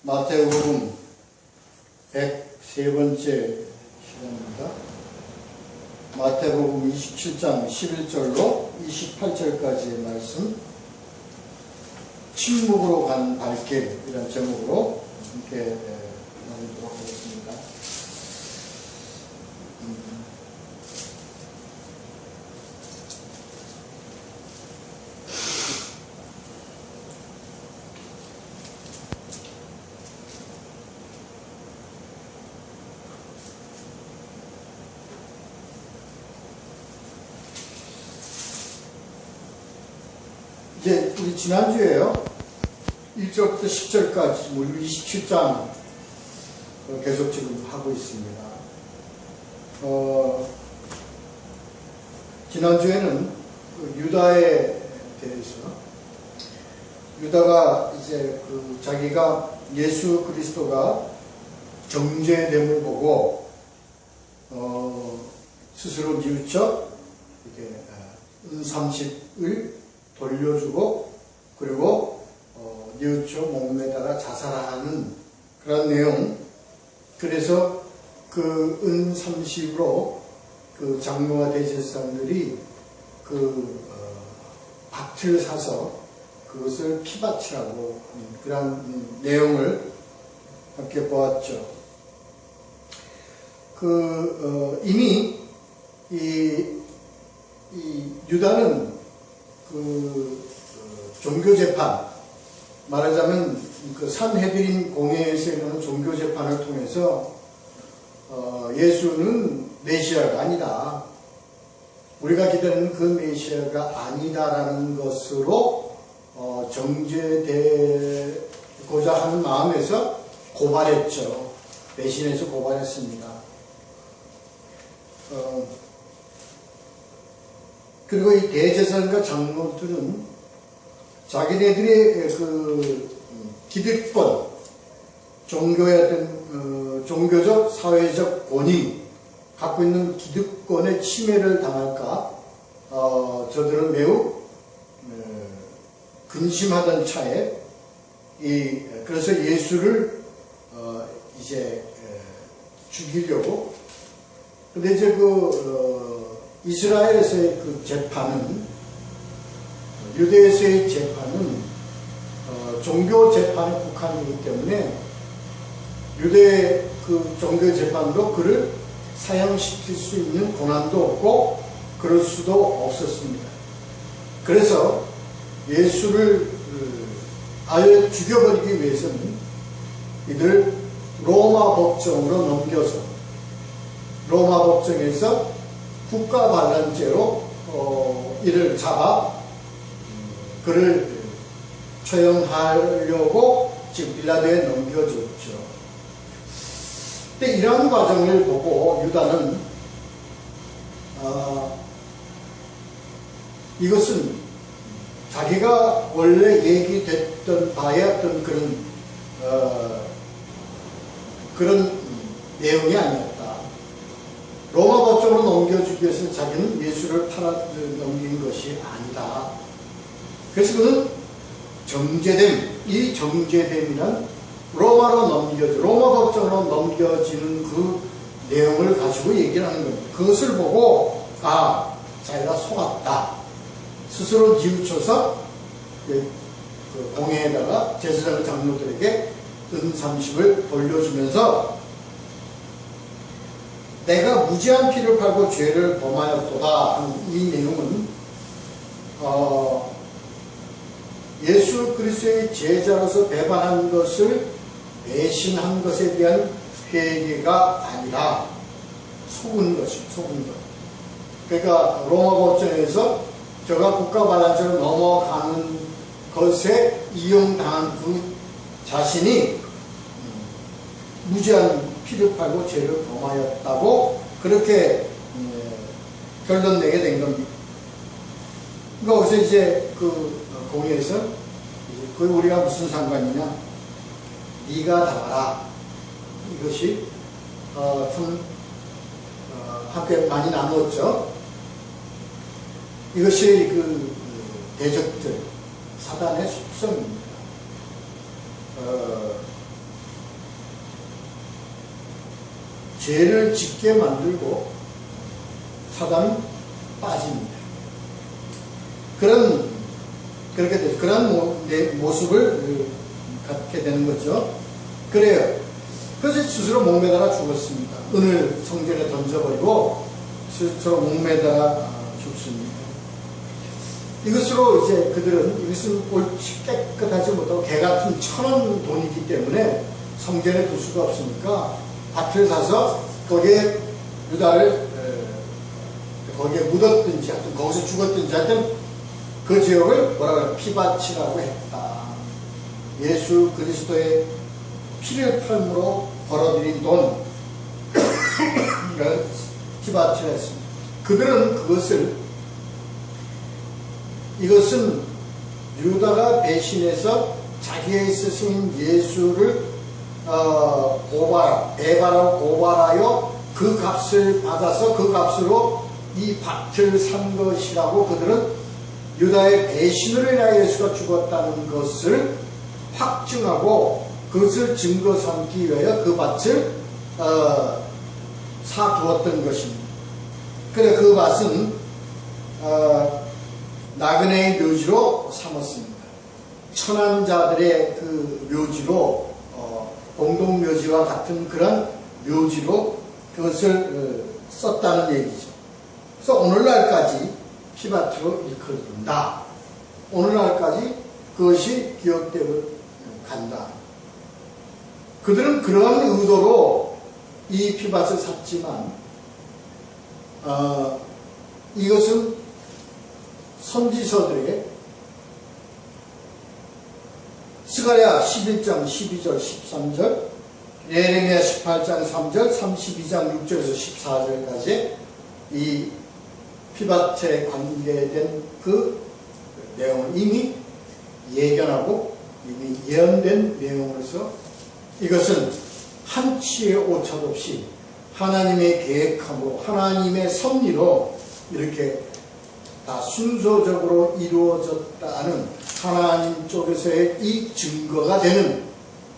마태복음 103번째 시간입니다. 마태복음 27장 11절로 28절까지의 말씀, 침묵으로 간 발길 이런 제목으로 함께 나누도록 하겠습니다. 이제 우리 지난주에요 1절부터 10절까지 우리 27장 계속 지금 하고 있습니다. 지난주에는 유다에 대해서, 유다가 이제 자기가 예수 그리스도가 정죄됨을 보고 스스로 뉘우쳐 이렇게 은30을 돌려주고, 그리고 뉘우쳐 목매다가 자살하는 그런 내용. 그래서 그 은30으로 그 장로와 대제사장들이 밭을 사서 그것을 피바치라고 하는 그런 내용을 함께 보았죠. 이미 이 유다는 종교재판, 말하자면 산헤드린 공회에서 이루는 종교재판을 통해서 예수는 메시아가 아니다, 우리가 기다리는 그 메시아가 아니다라는 것으로 정죄되고자 하는 마음에서 고발했죠. 배신해서 고발했습니다. 그리고 이 대제사장과 장로들은 자기네들의 기득권, 종교의 어떤 종교적, 사회적 권위, 갖고 있는 기득권의 침해를 당할까 저들은 매우 근심하던 차에 그래서 예수를 이제 죽이려고. 근데 이제 이스라엘에서의 재판은, 유대에서의 재판은 종교 재판에 국한이기 때문에 유대의 종교 재판도 그를 사형시킬 수 있는 권한도 없고 그럴 수도 없었습니다. 그래서 예수를 아예 죽여버리기 위해서는 이들 로마 법정으로 넘겨서 로마 법정에서 국가반란죄로 이를 잡아 그를 처형하려고 지금 빌라도에 넘겨줬죠. 근데 이러한 과정을 보고 유다는 이것은 자기가 원래 얘기됐던 바의 어떤 그런 내용이 아니었다. 로마 법정으로 넘겨주기 위해서 자기는 예수를 넘긴 것이 아니다. 그래서 그는 이 정죄됨이란 로마 법정으로 넘겨지는 그 내용을 가지고 얘기를 하는 겁니다. 그것을 보고 자기가 속았다, 스스로 뉘우쳐서 공회에다가 제사장 장로들에게 은30을 돌려주면서 내가 무지한 피를 팔고 죄를 범하였도다 하는 이 내용은 예수 그리스도의 제자로서 배반한 것을 배신한 것에 대한 회개가 아니라 속은 것. 그러니까 로마 법정에서 저가 국가반란죄로 넘어가는 것에 이용당한 그 자신이 무지한 피를 팔고 죄를 범하였다고 그렇게 결론 내게 된 겁니다. 그러니까 거기서 이제 공회에서 우리가 무슨 상관이냐, 네가 답하라. 이것이 참 함께 많이 나누었죠. 이것이 대적들, 사단의 속성입니다. 죄를 짓게 만들고 사단은 빠집니다. 그런 모습을 갖게 되는 거죠. 그래요. 그래서 스스로 목매달아 죽었습니다. 은을 성전에 던져버리고 스스로 목매달아 죽습니다. 이것으로 이제 그들은 이것은 옳지 깨끗하지 못하고 개같은 천원 돈이기 때문에 성전에 둘 수가 없으니까 밭을 사서 거기에 유다를 거기에 묻었든지 하여튼 거기서 죽었든지 하여튼 그 지역을 뭐라고 해요? 피밭이라고 했다. 예수 그리스도의 피를 팔므로 벌어들인 돈 이걸 피밭이라 했습니다. 그들은 이것은 유다가 배신해서 자기의 스승인 예수를 배반하고 고발하여 그 값을 받아서 그 값으로 이 밭을 산 것이라고 그들은 유다의 배신으로 인하여 예수가 죽었다는 것을 확증하고 그것을 증거 삼기 위하여 그 밭을 사두었던 것입니다. 그래 그 밭은 나그네의 묘지로 삼았습니다. 천한 자들의 그 묘지로 공동묘지와 같은 그런 묘지로 그것을 썼다는 얘기죠. 그래서 오늘날까지 피밭으로 일컬어진다. 오늘날까지 그것이 기억되고 간다. 그들은 그러한 의도로 이 피밭을 샀지만 이것은 선지서들에게 스가랴 11장 12절 13절 예레미야 18장 3절 32장 6절에서 14절까지 이 피밭에 관계된 그 내용을 이미 예견하고 이미 예언된 내용으로서 이것은 한치의 오차도 없이 하나님의 계획함으로 하나님의 섭리로 이렇게 다 순서적으로 이루어졌다는 하나님 쪽에서의 이 증거가 되는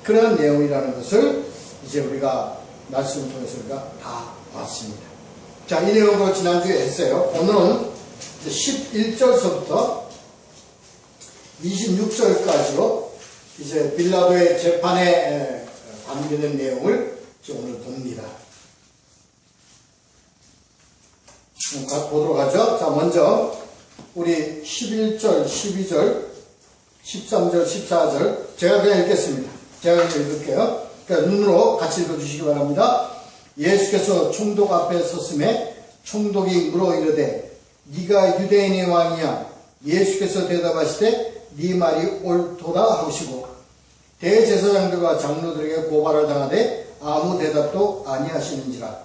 그런 내용이라는 것을 이제 우리가 말씀을 통해서 우리가 다 봤습니다. 자, 이 내용으로 지난주에 했어요. 오늘은 11절서부터 26절까지로 이제 빌라도의 재판에 관계된 내용을 오늘 봅니다. 보도록 하죠. 자, 먼저 우리 11절, 12절, 13절, 14절 제가 그냥 읽겠습니다. 제가 그냥 읽을게요. 그러니까 눈으로 같이 읽어주시기 바랍니다. 예수께서 총독 앞에 섰음에 총독이 물어 이르되 네가 유대인의 왕이야. 예수께서 대답하시되 네 말이 옳도다 하시고 대제사장들과 장로들에게 고발을 당하되 아무 대답도 아니하시는지라.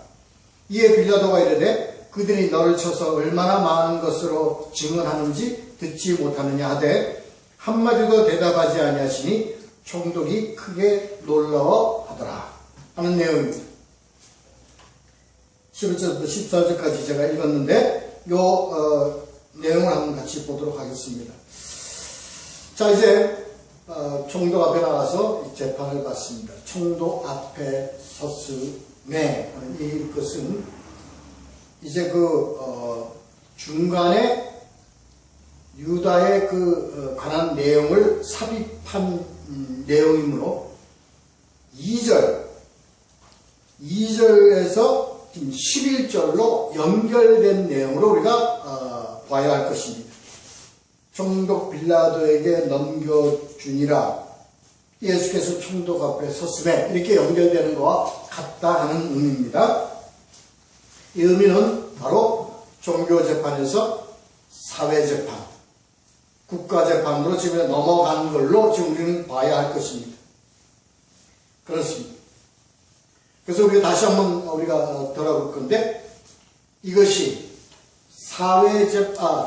이에 빌라도가 이르되 그들이 너를 쳐서 얼마나 많은 것으로 증언하는지 듣지 못하느냐 하되 한마디도 대답하지 아니하시니 총독이 크게 놀라워하더라 하는 내용입니다. 11절부터 14절까지 제가 읽었는데 요 내용을 한번 같이 보도록 하겠습니다. 자, 이제 총독 앞에 나가서 재판을 받습니다. 총독 앞에 섰음에 하는 이것은 이제 중간에 유다의 관한 내용을 삽입한 내용이므로 2절에서 11절로 연결된 내용으로 우리가 봐야 할 것입니다. 총독 빌라도에게 넘겨주니라 예수께서 총독 앞에 섰음에 이렇게 연결되는 것과 같다 하는 의미입니다. 이 의미는 바로 종교재판에서 사회재판, 국가재판으로 지금 넘어간 걸로 지금 우리는 봐야 할 것입니다. 그렇습니다. 그래서 우리가 다시 한번 우리가 돌아볼 건데 이것이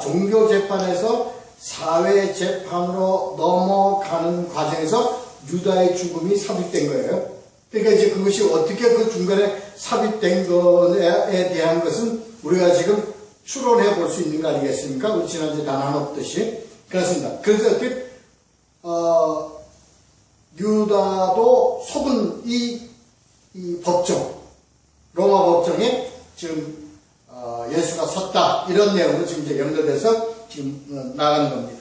종교재판에서 사회재판으로 넘어가는 과정에서 유다의 죽음이 삽입된 거예요. 그러니까 이제 그것이 어떻게 그 중간에 삽입된 것에 대한 것은 우리가 지금 추론해 볼 수 있는 거 아니겠습니까? 우리 지난주에 다 나눴듯이. 그렇습니다. 그래서 유다도 속은 이 법정, 로마 법정에 지금 예수가 섰다 이런 내용으로 지금 이제 연결돼서 지금 나가는 겁니다.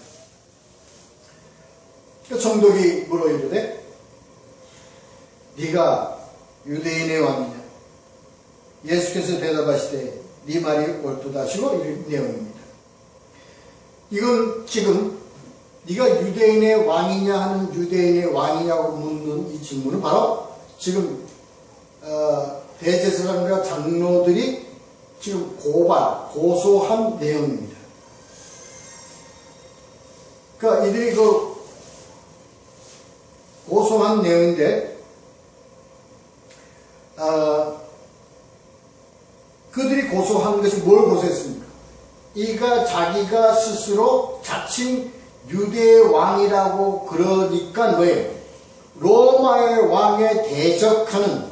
그 총독이 물어 이르되 네가 유대인의 왕이냐? 예수께서 대답하시되 네 말이 옳도다 하시고 이 내용입니다. 이건 지금 네가 유대인의 왕이냐 하는 유대인의 왕이냐고 묻는 이 질문은 바로 지금 대제사장과 장로들이 지금 고소한 내용입니다. 그러니까 이들이 그 고소한 내용인데 그들이 고소한 것이 뭘 고소했습니까? 이가 자기가 스스로 자칭 유대의 왕이라고 그러니까 뭐예요? 로마의 왕에 대적하는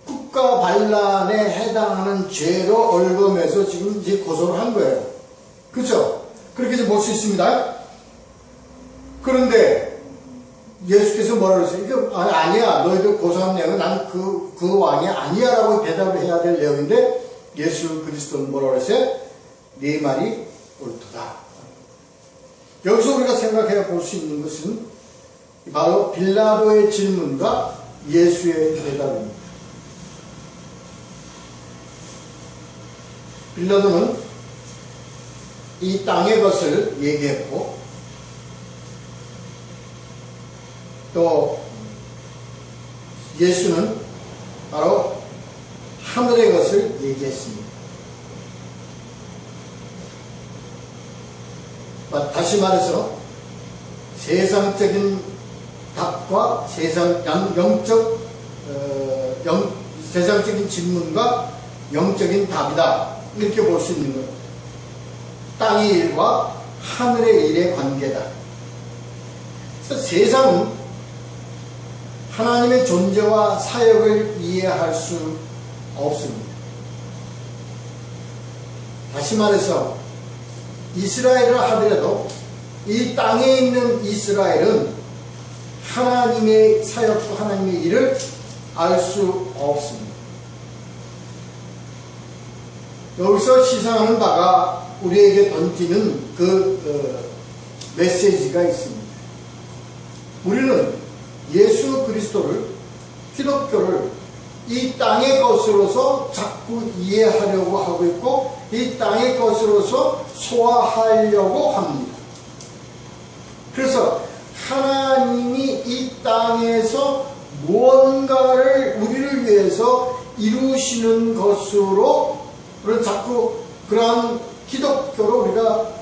국가 반란에 해당하는 죄로 얽으면서 지금 이제 고소를 한 거예요. 그렇죠? 그렇게 이제 볼 수 있습니다. 그런데 예수께서 뭐라고 했어요? 이게 아니야. 너희들 고소한 내용은 난 그 왕이 아니야 라고 대답을 해야 될 내용인데 예수 그리스도는 뭐라고 했어요? 네 말이 옳도다. 여기서 우리가 생각해 볼 수 있는 것은 바로 빌라도의 질문과 예수의 대답입니다. 빌라도는 이 땅의 것을 얘기했고 또 예수는 바로 하늘의 것을 얘기했습니다. 다시 말해서 세상적인 답과 세상적인 질문과 영적인 답이다. 이렇게 볼 수 있는 거예요. 땅의 일과 하늘의 일의 관계다. 그래서 세상은 하나님의 존재와 사역을 이해할 수 없습니다. 다시 말해서 이스라엘을 하더라도 이 땅에 있는 이스라엘은 하나님의 사역과 하나님의 일을 알 수 없습니다. 여기서 시사하는 바가 우리에게 던지는 메시지가 있습니다. 우리는 예수 그리스도를, 기독교를 이 땅의 것으로서 자꾸 이해하려고 하고 있고 이 땅의 것으로서 소화하려고 합니다. 그래서 하나님이 이 땅에서 무언가를 우리를 위해서 이루시는 것으로 우리는 자꾸 그러한 기독교를 우리가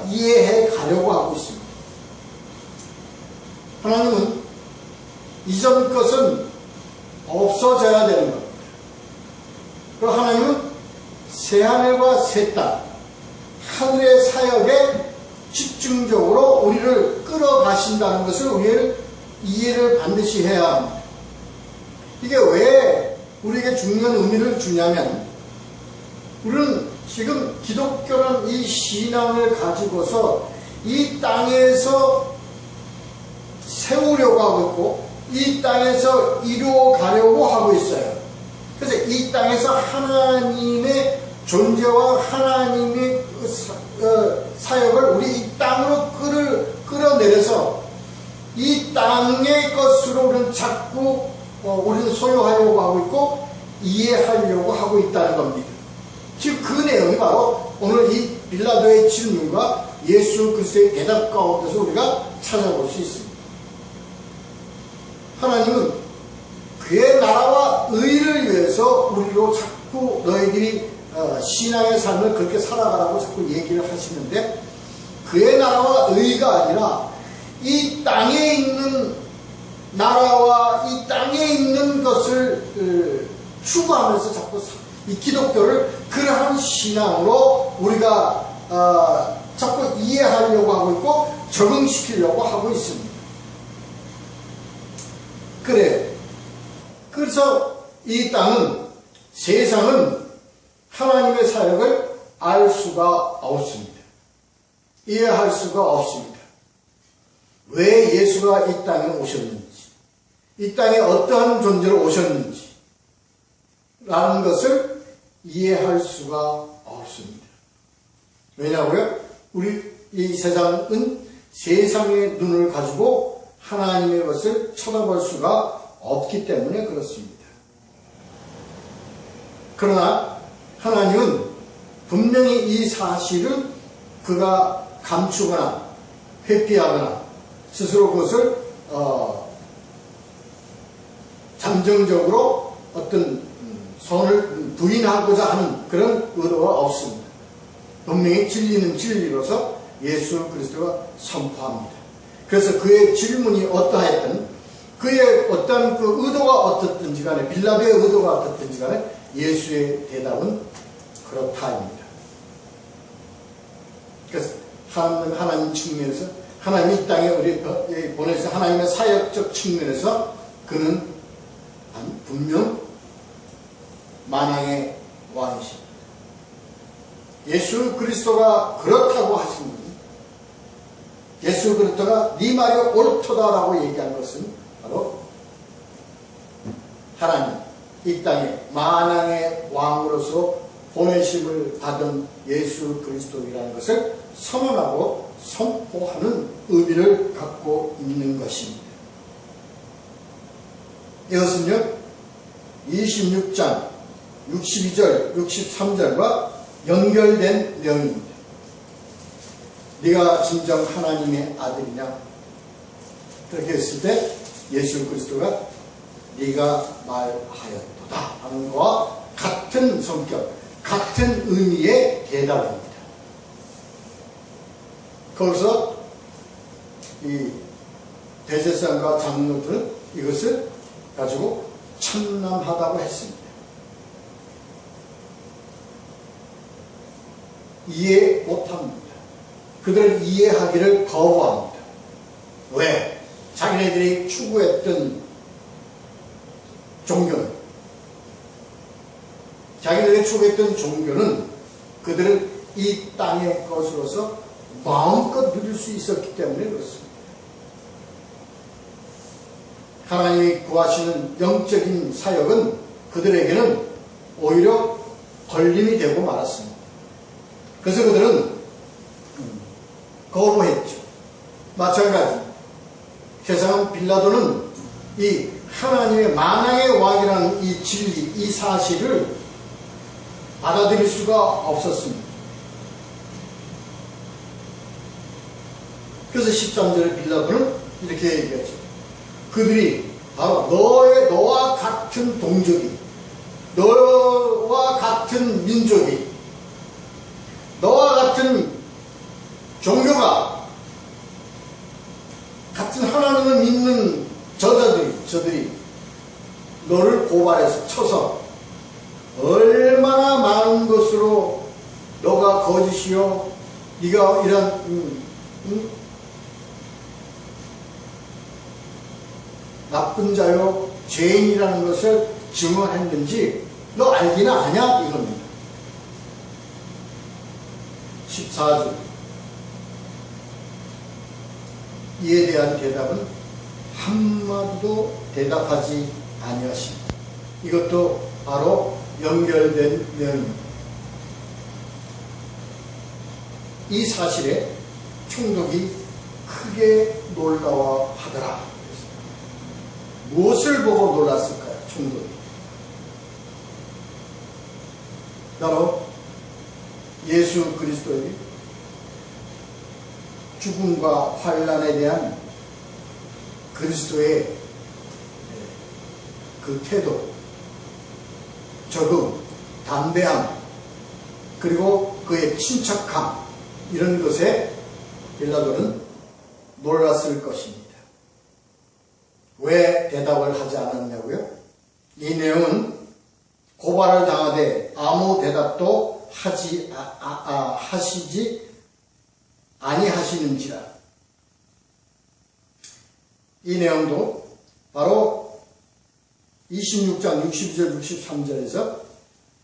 이해해 가려고 하고 있습니다. 하나님은 이전 것은 없어져야 되는 겁니다. 그리고 하나님은 새하늘과 새 땅, 하늘의 사역에 집중적으로 우리를 끌어가신다는 것을 우리는 이해를 반드시 해야 합니다. 이게 왜 우리에게 중요한 의미를 주냐면 우리는 지금 기독교는 이 신앙을 가지고서 이 땅에서 세우려고 하고 있고 이 땅에서 이루어가려고 하고 있어요. 그래서 이 땅에서 하나님의 존재와 하나님의 사역을 우리 이 땅으로 끌어내려서 이 땅의 것으로 우리는 자꾸 우리는 소유하려고 하고 있고 이해하려고 하고 있다는 겁니다. 지금 그 내용이 바로 오늘 이 빌라도의 질문과 예수 그리스도의 대답 가운데서 우리가 찾아볼 수 있습니다. 하나님은 그의 나라와 의를 위해서 우리로 자꾸 너희들이 신앙의 삶을 그렇게 살아가라고 자꾸 얘기를 하시는데 그의 나라와 의가 아니라 이 땅에 있는 나라와 이 땅에 있는 것을 추구하면서 자꾸 이 기독교를 그러한 신앙으로 우리가 자꾸 이해하려고 하고 있고 적응시키려고 하고 있습니다. 그래요. 그래서 이 땅은 세상은 하나님의 사역을 알 수가 없습니다. 이해할 수가 없습니다. 왜 예수가 이 땅에 오셨는지, 이 땅에 어떠한 존재로 오셨는지, 라는 것을 이해할 수가 없습니다. 왜냐고요? 우리 이 세상은 세상의 눈을 가지고 하나님의 것을 쳐다볼 수가 없기 때문에 그렇습니다. 그러나 하나님은 분명히 이 사실을 그가 감추거나 회피하거나 스스로 그것을 잠정적으로 어떤 선을 부인하고자 하는 그런 의도가 없습니다. 분명히 진리는 진리로서 예수 그리스도가 선포합니다. 그래서 그의 질문이 어떠하였든 그의 어떤 그 의도가 어떻든지 간에 빌라도의 의도가 어떻든지 간에 예수의 대답은 그렇다입니다. 그래서 하나님 측면에서 하나님이 이 땅에 우리 보내서 하나님의 사역적 측면에서 그는 분명 만왕의 왕이십니다. 예수 그리스도가 그렇다고 하신 분, 예수 그리스도가 네 말이 옳도다라고 얘기한 것은 바로 하나님 이 땅에 만왕의 왕으로서 보내심을 받은 예수 그리스도이라는 것을 선언하고 선포하는 의미를 갖고 있는 것입니다. 이것은요 26장 62절 63절과 연결된 내용입니다. 네가 진정 하나님의 아들이냐? 그렇게 했을 때 예수 그리스도가 네가 말하였도다 하는 것과 같은 성격, 같은 의미의 대답입니다. 거기서 이 대제사장과 장로들은 이것을 가지고 참남하다고 했습니다. 이해 못합니다. 그들은 이해하기를 거부합니다. 왜? 자기네들이 추구했던 종교는 그들은 이 땅의 것으로서 마음껏 누릴 수 있었기 때문에 그렇습니다. 하나님이 구하시는 영적인 사역은 그들에게는 오히려 걸림이 되고 말았습니다. 그래서 그들은 거부했죠. 마찬가지 세상은 빌라도는 이 하나님의 만왕의 왕이라는 이 진리, 이 사실을 받아들일 수가 없었습니다. 그래서 13절에 빌라도는 이렇게 얘기하죠. 그들이 바로 너와 같은 동족이, 너와 같은 민족이, 너와 같은 종교가, 같은 하나님을 믿는 저들이 너를 고발해서 쳐서 얼마나 많은 것으로 너가 거짓이요, 네가 이런 나쁜 자요, 죄인이라는 것을 증언했는지 너 알기나 아냐? 이겁니다. 14절 이에 대한 대답은 한마디도 대답하지 아니하십니다. 이것도 바로 연결된 내용입니다. 이 사실에 총독이 크게 놀라워하더라. 무엇을 보고 놀랐을까요? 총독이 바로 예수 그리스도의 죽음과 환난에 대한 그리스도의 그 태도, 적응, 담대함, 그리고 그의 침착함, 이런 것에 빌라도는 놀랐을 것입니다. 왜 대답을 하지 않았냐고요? 이 내용은 고발을 당하되 아무 대답도 하시지 아니하시는지라. 이 내용도 바로 26장 62절 63절에서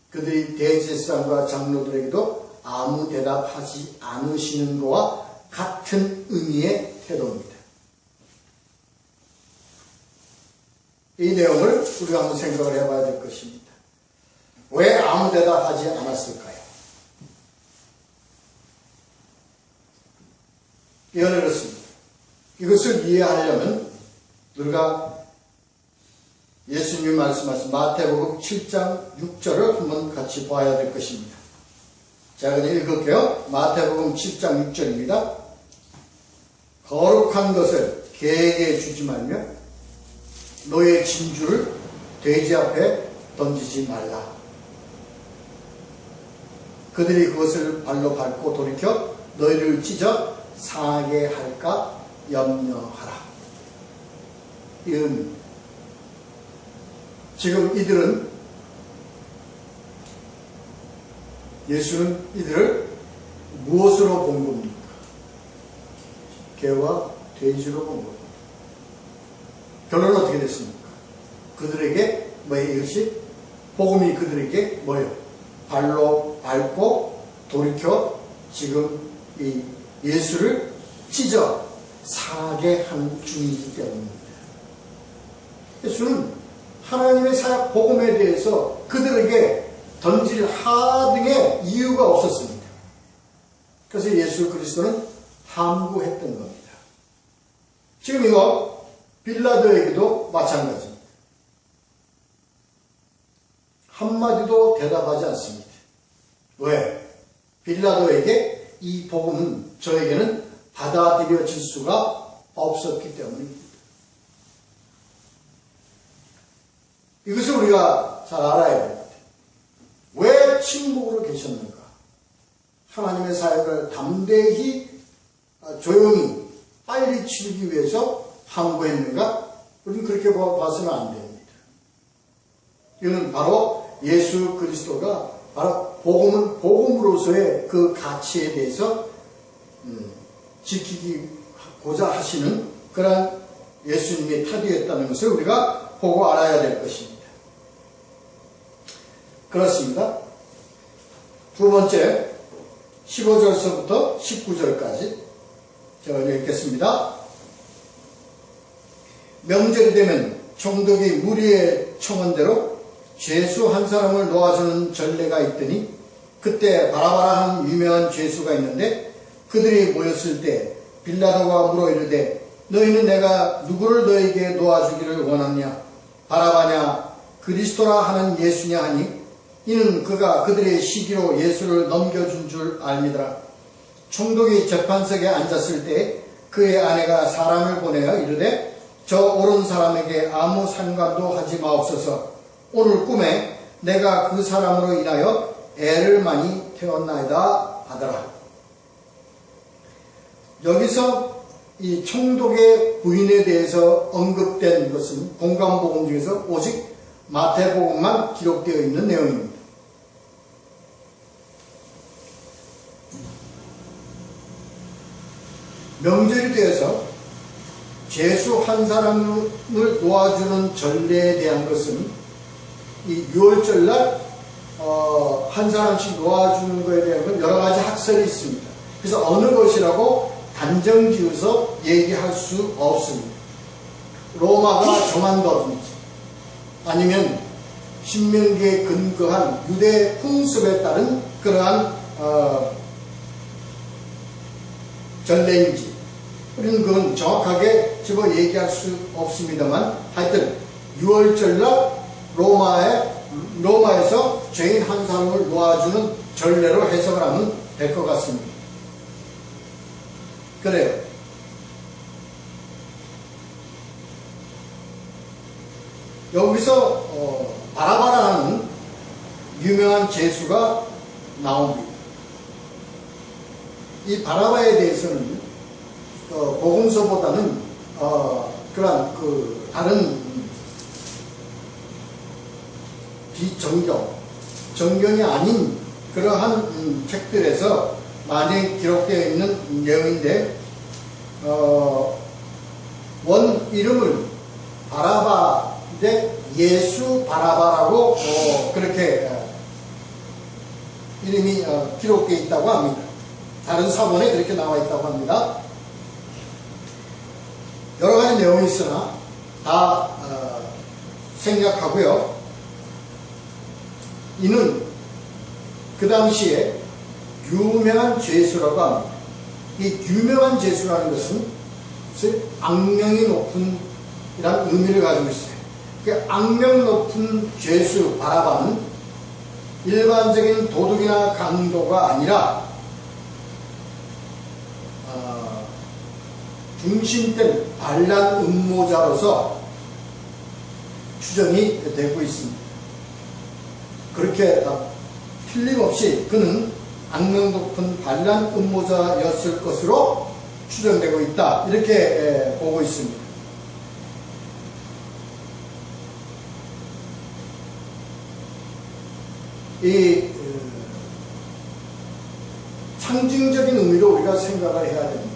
그들이 대제사장과 장로들에게도 아무 대답하지 않으시는 것과 같은 의미의 태도입니다. 이 내용을 우리가 한번 생각을 해봐야 될 것입니다. 왜 아무 데다 하지 않았을까요? 이건 이렇습니다. 이것을 이해하려면 우리가 예수님이 말씀하신 마태복음 7장 6절을 한번 같이 봐야 될 것입니다. 자, 그냥 읽을게요. 마태복음 7장 6절입니다. 거룩한 것을 개에게 주지 말며 너의 진주를 돼지 앞에 던지지 말라. 그들이 그것을 발로 밟고 돌이켜 너희를 찢어 상하게 할까 염려하라. 이 의미입니다. 지금 이들은, 예수는 이들을 무엇으로 본 겁니까? 개와 돼지로 본 겁니다. 결론은 어떻게 됐습니까? 그들에게 이것이 복음이 그들에게 뭐예요? 발로 밟고 돌이켜 지금 이 예수를 찢어 상하게 한 중이기 때문입니다. 예수는 하나님의 사역 복음에 대해서 그들에게 던질 하등의 이유가 없었습니다. 그래서 예수 그리스도는 함구했던 겁니다. 지금 이거 빌라도에게도 마찬가지입니다. 한마디도 대답하지 않습니다. 왜? 빌라도에게 이 복음은 저에게는 받아들여질 수가 없었기 때문입니다. 이것을 우리가 잘 알아야 됩니다. 왜 침묵으로 계셨는가? 하나님의 사역을 담대히 조용히 빨리 치르기 위해서 함구했는가? 우리는 그렇게 봐서는 안 됩니다. 이거는 바로 예수 그리스도가 바로 복음은 복음으로서의 그 가치에 대해서 지키고자 하시는 그러한 예수님의 태도였다는 것을 우리가 보고 알아야 될 것입니다. 그렇습니다. 두 번째 15절서부터 19절까지 제가 읽겠습니다. 명절이 되면 총독이 무리의 청원대로 죄수 한 사람을 놓아주는 전례가 있더니 그때 바라바라한 유명한 죄수가 있는데 그들이 모였을 때 빌라도가 물어 이르되 너희는 내가 누구를 너에게 놓아주기를 원하냐? 바라바냐 그리스도라 하는 예수냐 하니 이는 그가 그들의 시기로 예수를 넘겨준 줄 알미더라. 총독이 재판석에 앉았을 때 그의 아내가 사람을 보내어 이르되 저 옳은 사람에게 아무 상관도 하지 마옵소서. 오늘 꿈에 내가 그 사람으로 인하여 애를 많이 태웠나이다 하더라. 여기서 이 총독의 부인에 대해서 언급된 것은 공관복음 중에서 오직 마태복음만 기록되어 있는 내용입니다. 명절이 되어서 죄수 한 사람을 놓아주는 전례에 대한 것은 이 6월절날 한 사람씩 놓아주는 것에 대한 건 여러 가지 학설이 있습니다. 그래서 어느 것이라고 단정 지어서 얘기할 수 없습니다. 로마가 정한다든지 아니면 신명기에 근거한 유대 풍습에 따른 그러한 전례인지 우리는 그건 정확하게 집어 얘기할 수 없습니다만 하여튼 6월절날 로마에서 죄인 한 사람을 놓아주는 전례로 해석을 하면 될 것 같습니다. 그래요. 여기서 바라바라는 유명한 죄수가 나옵니다. 이 바라바에 대해서는 복음서보다는 그러한 다른 정경이 아닌 그러한 책들에서 많이 기록되어 있는 내용인데 원 이름을 바라바인데 예수 바라바라고 그렇게 이름이 기록되어 있다고 합니다. 다른 사본에 그렇게 나와 있다고 합니다. 여러 가지 내용이 있으나 다 생략하고요. 이는 그 당시에 유명한 죄수라고 합니다. 이 유명한 죄수라는 것은 악명이 높은 이란 의미를 가지고 있어요. 그 악명 높은 죄수 바라바는 일반적인 도둑이나 강도가 아니라 중심된 반란 음모자로서 추정이 되고 있습니다. 그렇게 틀림없이 그는 악명 높은 반란 음모자였을 것으로 추정되고 있다. 이렇게 보고 있습니다. 이 상징적인 의미로 우리가 생각을 해야 됩니다.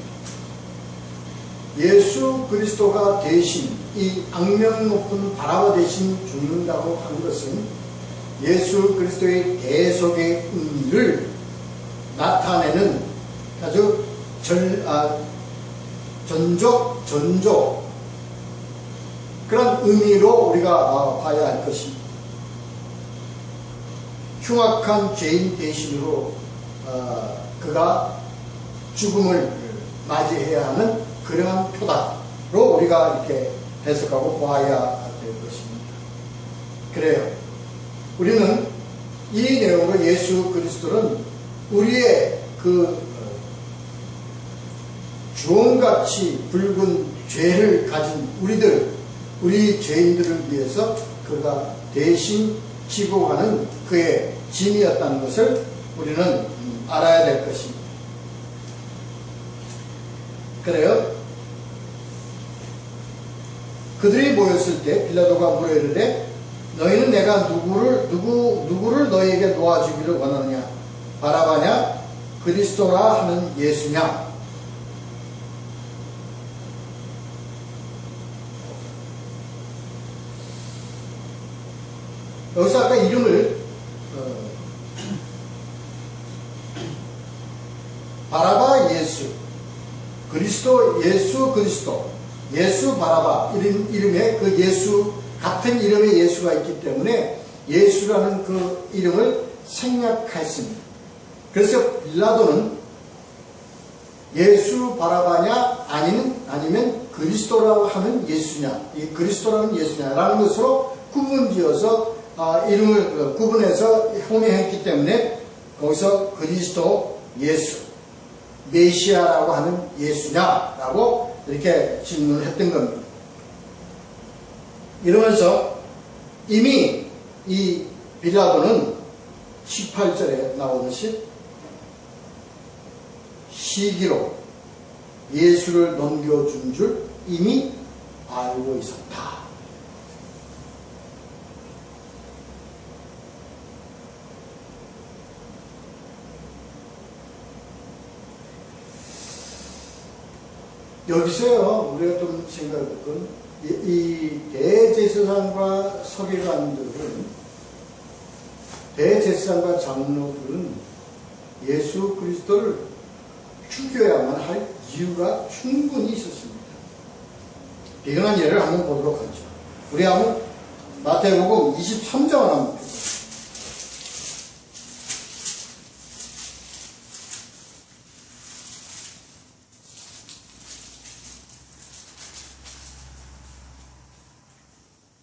예수 그리스도가 대신 이 악명 높은 바라바 대신 죽는다고 한 것은 예수 그리스도의 대속의 의미를 나타내는 아주 전적 그런 의미로 우리가 봐야 할 것입니다. 흉악한 죄인 대신으로 그가 죽음을 맞이해야 하는 그러한 표다로 우리가 이렇게 해석하고 봐야 될 것입니다. 그래요. 우리는 이 내용으로 예수 그리스도는 우리의 그 주홍같이 붉은 죄를 가진 우리 죄인들을 위해서 그가 대신 지고 가는 그의 짐이었다는 것을 우리는 알아야 될 것입니다. 그래요. 그들이 모였을 때 빌라도가 물어 이르되 너희는 내가 누구를 너희에게 놓아주기를 원하느냐? 바라바냐? 그리스도라 하는 예수냐? 여기서 아까 이름을 바라바 예수, 그리스도 예수 그리스도, 예수 바라바 이름에 그 예수 같은 이름의 예수가 있기 때문에 예수라는 그 이름을 생략했습니다. 그래서 빌라도는 예수 바라바냐 아니면 그리스도라고 하는 예수냐, 이 그리스도라는 예수냐라는 것으로 구분지어서 이름을 구분해서 호명했기 때문에 거기서 그리스도 예수, 메시아라고 하는 예수냐라고 이렇게 질문을 했던 겁니다. 이러면서 이미 이 빌라도는 18절에 나오듯이 시기로 예수를 넘겨준 줄 이미 알고 있었다. 여기서요, 우리가 좀 생각할 건, 이 대제사장과 서기관들은, 대제사장과 장로들은 예수 그리스도를 죽여야만 할 이유가 충분히 있었습니다. 비근한 예를 한번 보도록 하죠. 우리 한번 마태복음 23장을 한번 보죠.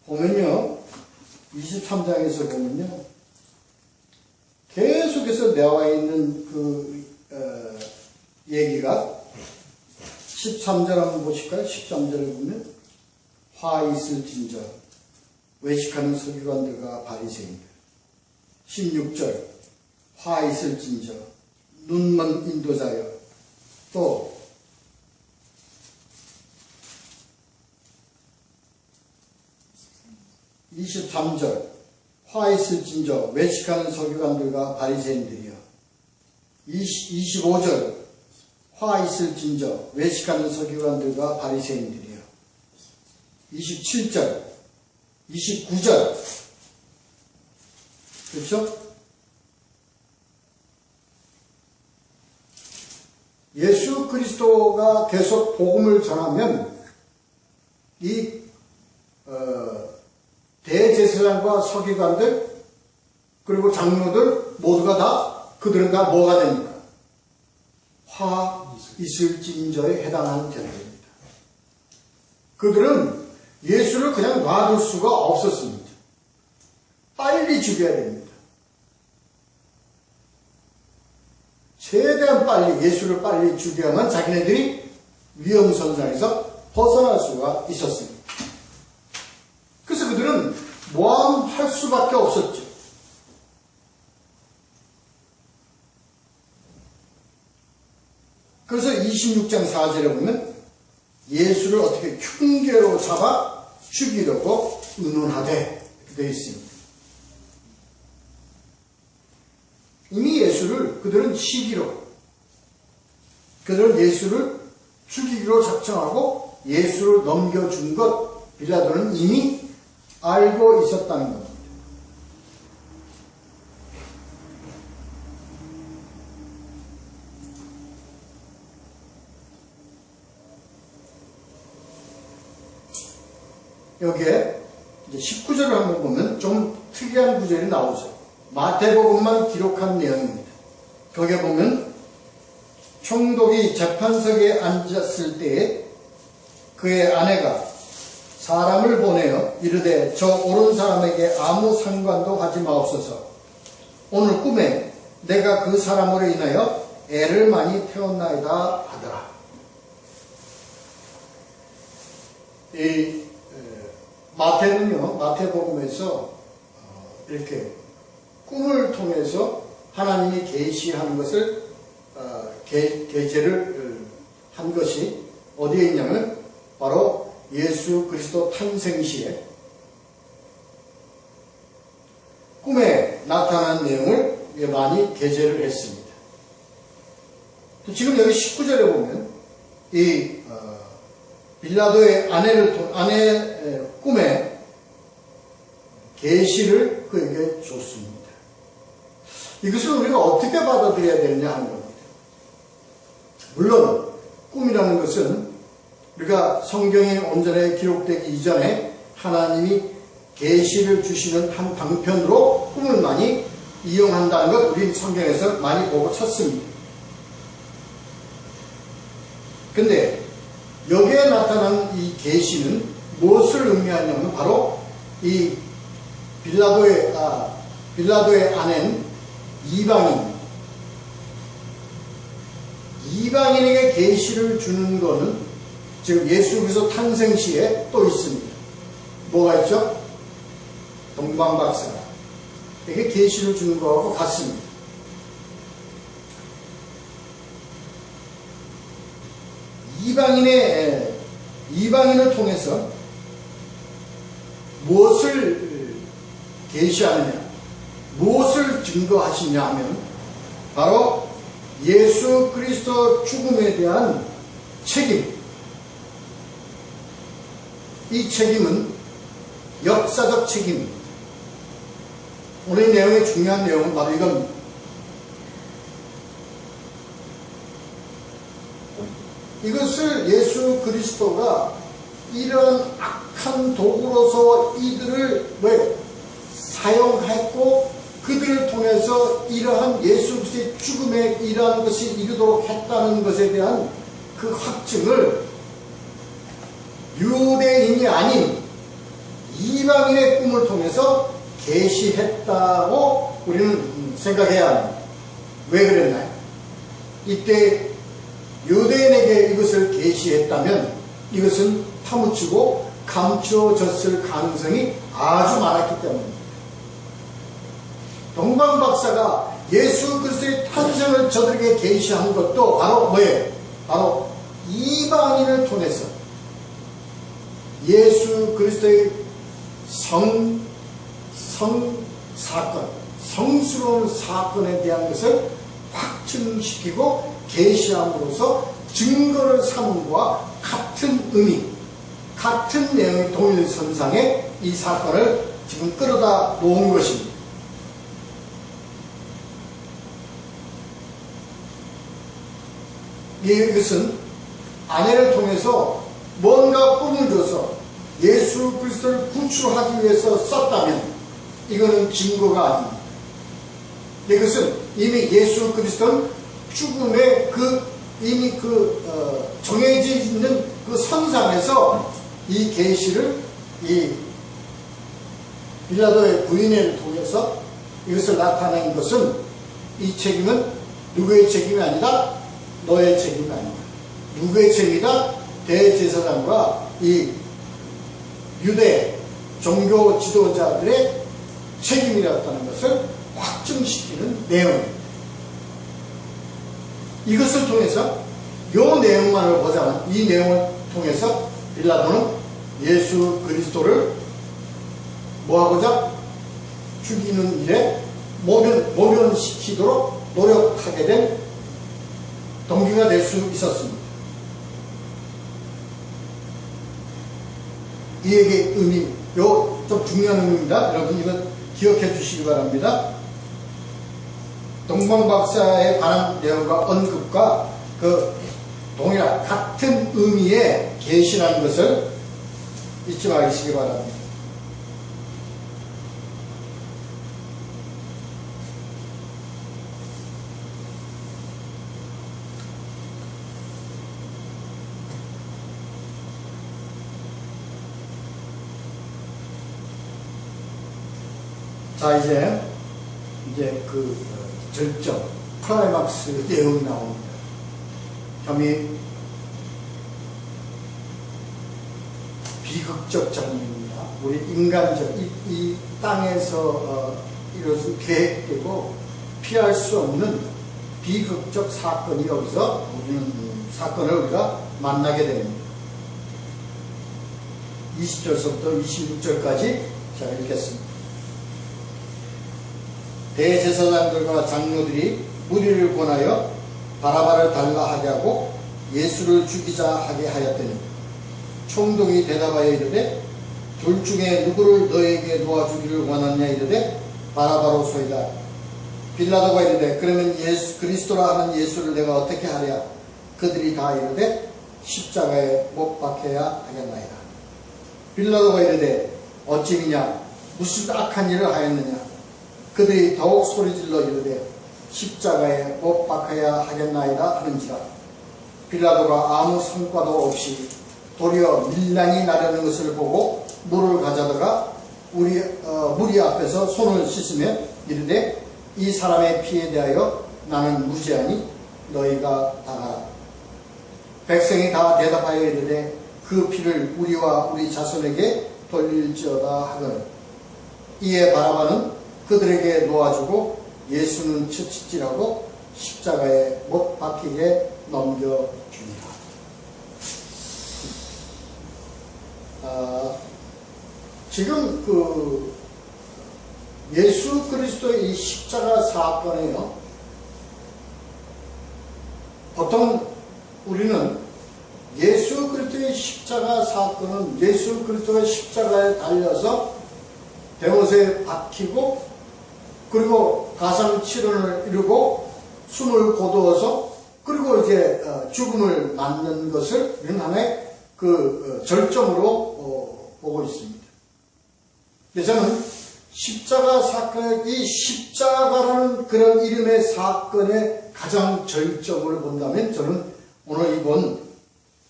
보면요, 23장에서 보면요, 계속해서 나와 있는 그 얘기가 13절 한번 보실까요? 13절을 보면 화 있을진저 외식하는 서기관들과 바리새인들. 16절 화 있을진저 눈먼 인도자여. 또 23절 화 있을진저 외식하는 서기관들과 바리새인들이여. 25절 화 있을진저 외식하는 서기관들과 바리새인들이여. 27절 29절 그렇죠? 예수 그리스도가 계속 복음을 전하면 이 대제사장과 서기관들 그리고 장로들 모두가 다 그들은 다 뭐가 됩니까? 화 있을지인저에 해당하는 자들입니다. 그들은 예수를 그냥 놔둘 수가 없었습니다. 빨리 죽여야 됩니다. 최대한 빨리 예수를 빨리 죽여야만 자기네들이 위험선상에서 벗어날 수가 있었습니다. 그래서 그들은 모함할 수밖에 없었죠. 그래서 26장 4절에 보면 예수를 어떻게 흉계로 잡아 죽이려고 의논하되 되어 있습니다. 이미 예수를 그들은 시기로, 그들은 예수를 죽이기로 작정하고 예수를 넘겨준 것 빌라도는 이미 알고 있었다는 겁니다. 여기에 이제 19절을 한번 보면 좀 특이한 구절이 나오죠. 마태복음만 기록한 내용입니다. 거기에 보면 총독이 재판석에 앉았을 때에 그의 아내가 사람을 보내어 이르되 저 옳은 사람에게 아무 상관도 하지 마옵소서. 오늘 꿈에 내가 그 사람으로 인하여 애를 많이 태웠나이다 하더라. 이 마태는요, 마태복음에서 이렇게 꿈을 통해서 하나님이 계시한 것을 계제를 한 것이 어디에 있냐면 바로 예수 그리스도 탄생 시에 꿈에 나타난 내용을 많이 계제를 했습니다. 또 지금 여기 19절에 보면 이 빌라도의 아내의 꿈에 계시를 그에게 줬습니다. 이것을 우리가 어떻게 받아들여야 되느냐 하는 겁니다. 물론 꿈이라는 것은 우리가 성경에 온전하게 기록되기 이전에 하나님이 계시를 주시는 한 방편으로 꿈을 많이 이용한다는 것 우리 성경에서 많이 보고 쳤습니다. 근데 여기에 나타난 이 계시는 무엇을 의미하냐면 바로 이 빌라도의 아내는 이방인입니다. 이방인에게 계시를 주는 것은 지금 예수 그리스도 탄생 시에 또 있습니다. 뭐가 있죠? 동방박사에게 계시를 주는 것하고 같습니다. 이방인을 통해서 무엇을 계시하느냐, 무엇을 증거하시냐 하면 바로 예수 그리스도 죽음에 대한 책임. 이 책임은 역사적 책임입니다. 오늘 내용의 중요한 내용은 바로 이겁니다. 이것을 예수 그리스도가 이런 악한 도구로서 이들을 사용했고 그들을 통해서 이러한 예수 그리스도의 죽음에 이러한 것이 이르도록 했다는 것에 대한 그 확증을 유대인이 아닌 이방인의 꿈을 통해서 계시했다고 우리는 생각해야 합니다. 왜 그랬나요? 이때 유대인에게 이것을 계시했다면 이것은 파묻히고 감추어졌을 가능성이 아주 많았기 때문입니다. 동방박사가 예수 그리스도의 탄생을 저들에게 계시한 것도 바로 뭐예요? 바로 이방인을 통해서 예수 그리스도의 성스러운 사건에 대한 것을 확증시키고 계시함으로써 증거를 삼음과 같은 의미, 같은 내용의 동일선상에 이 사건을 지금 끌어다 놓은 것입니다. 이것은 아내를 통해서 뭔가 꿈을 줘서 예수 그리스도를 구출하기 위해서 썼다면 이거는 증거가 아닙니다. 이것은 이미 예수 그리스도는 죽음의 이미 정해져 있는 그 선상에서 이 계시를 이 빌라도의 부인을 통해서 이것을 나타낸 것은 이 책임은 누구의 책임이 아니라 너의 책임이 아니다. 누구의 책임이다? 대제사장과 이 유대 종교 지도자들의 책임이었다는 것을 확증시키는 내용입니다. 이것을 통해서 이 내용만을 보자면 이 내용을 통해서 빌라도는 예수 그리스도를 뭐하고자 죽이는 일에 모면시키도록 노력하게 된 동기가 될 수 있었습니다. 이에게 좀 중요한 의미입니다. 여러분 이거 기억해 주시기 바랍니다. 동방박사에 관한 내용과 언급과 동일한 같은 의미의 계시라는 것을 잊지 마시기 바랍니다. 자, 이제 절정, 클라이막스 내용이 나옵니다. 혐의 비극적 장면입니다. 우리 인간적, 이 땅에서 이루어진 계획되고 피할 수 없는 비극적 사건이 여기서 사건을 우리가 만나게 됩니다. 20절서부터 26절까지 제가 읽겠습니다. 대제사장들과 장로들이 무리를 권하여 바라바를 달라 하게 하고 예수를 죽이자 하게 하였더니 총독이 대답하여 이르되 둘 중에 누구를 너에게 놓아주기를 원하냐 이르되 바라바로소이다. 빌라도가 이르되 그러면 그리스도라 하는 예수를 내가 어떻게 하랴. 그들이 다 이르되 십자가에 못 박혀야 하겠나이다. 빌라도가 이르되 어찌 미냐 무슨 악한 일을 하였느냐. 그들이 더욱 소리질러 이르되 십자가에 못 박혀야 하겠나이다 하는지라. 빌라도가 아무 성과도 없이 도리어 밀란이 나려는 것을 보고 물을 가져다가 무리 앞에서 손을 씻으며 이르되 이 사람의 피에 대하여 나는 무죄하니 너희가 당하라. 백성이 다 대답하여 이르되 그 피를 우리와 우리 자손에게 돌릴지어다 하거늘. 이에 바라바는 그들에게 놓아주고 예수는 채찍질하고 십자가에 못 박히게 넘겨줍니다. 지금 예수 그리스도의 이 십자가 사건에요. 보통 우리는 예수 그리스도의 십자가 사건은 예수 그리스도가 십자가에 달려서 대못에 박히고 그리고 가상칠언을 이루고 숨을 거두어서 그리고 이제 죽음을 맞는 것을 이런 하나의 절정으로 보고 있습니다. 그래서 저는 십자가 사건, 이 십자가라는 그런 이름의 사건의 가장 절정을 본다면 저는 오늘 이번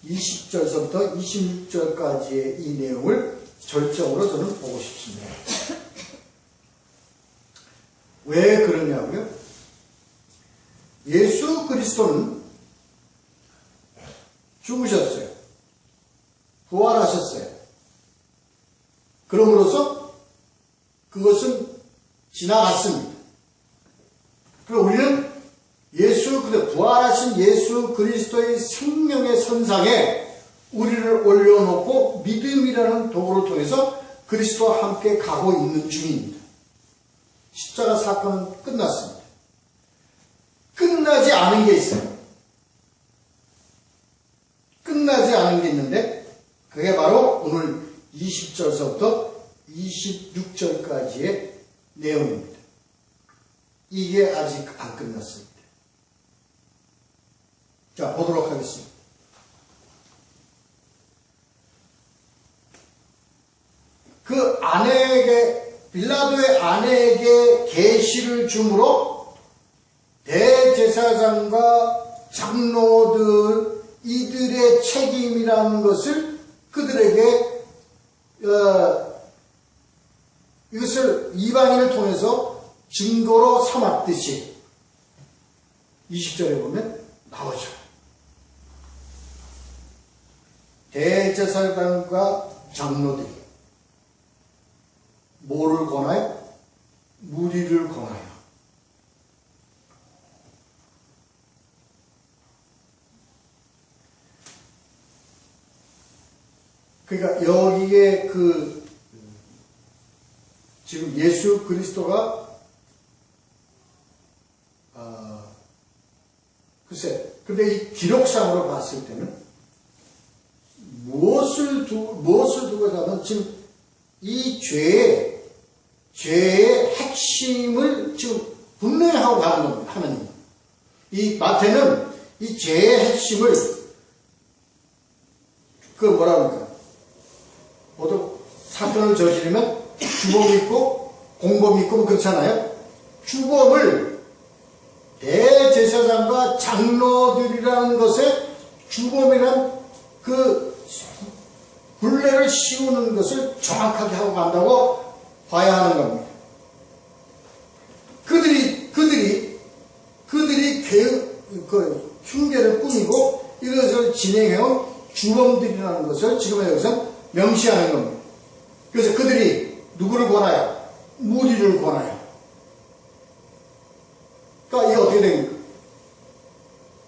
20절서부터 26절까지의 이 내용을 절정으로 저는 보고 싶습니다. 왜 그러냐고요? 예수 그리스도는 죽으셨어요. 부활하셨어요. 그러므로서 그것은 지나갔습니다. 그리고 우리는 부활하신 예수 그리스도의 생명의 선상에 우리를 올려놓고 믿음이라는 도구를 통해서 그리스도와 함께 가고 있는 중입니다. 십자가 사건은 끝났습니다. 끝나지 않은 게 있어요. 끝나지 않은 게 있는데 그게 바로 오늘 20절서부터 26절까지의 내용입니다. 이게 아직 안 끝났습니다. 자, 보도록 하겠습니다. 빌라도의 아내에게 계시를 주므로 대제사장과 장로들 이들의 책임이라는 것을 그들에게 이것을 이방인을 통해서 증거로 삼았듯이 20절에 보면 나오죠. 대제사장과 장로들이 뭐를 권하여? 무리를 권하여. 그러니까 여기에 지금 예수 그리스도가 글쎄, 근데 이 기록상으로 봤을 때는 무엇을 두고자면 지금 이 죄의 핵심을 지금 분명히 하고 가는 겁니다. 하나님. 이 마태는 이 죄의 핵심을 뭐라 그럴까? 모두 사건을 저지르면 주범이 있고 공범이 있고 그렇잖아요. 주범을 대제사장과 장로들이라는 것에 주범이란 그 굴레를 씌우는 것을 정확하게 하고 간다고 봐야 하는 겁니다. 그들이 흉계를 꾸미고 이것을 진행해온 주범들이라는 것을 지금 여기서 명시하는 겁니다. 그래서 그들이 누구를 권하여? 무리를 권하여. 그러니까 이게 어떻게 됩니까?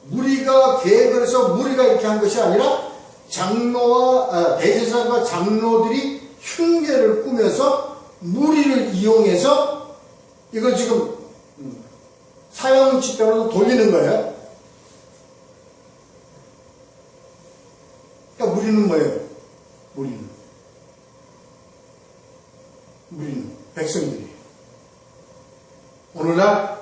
무리가 계획을 해서 무리가 이렇게 한 것이 아니라 대제사장과 장로들이 흉계를 꾸며서 무리를 이용해서 이걸 지금 사형 집단으로 돌리는 거예요. 그러니까 무리는 뭐예요? 무리는 백성들이에요. 오늘날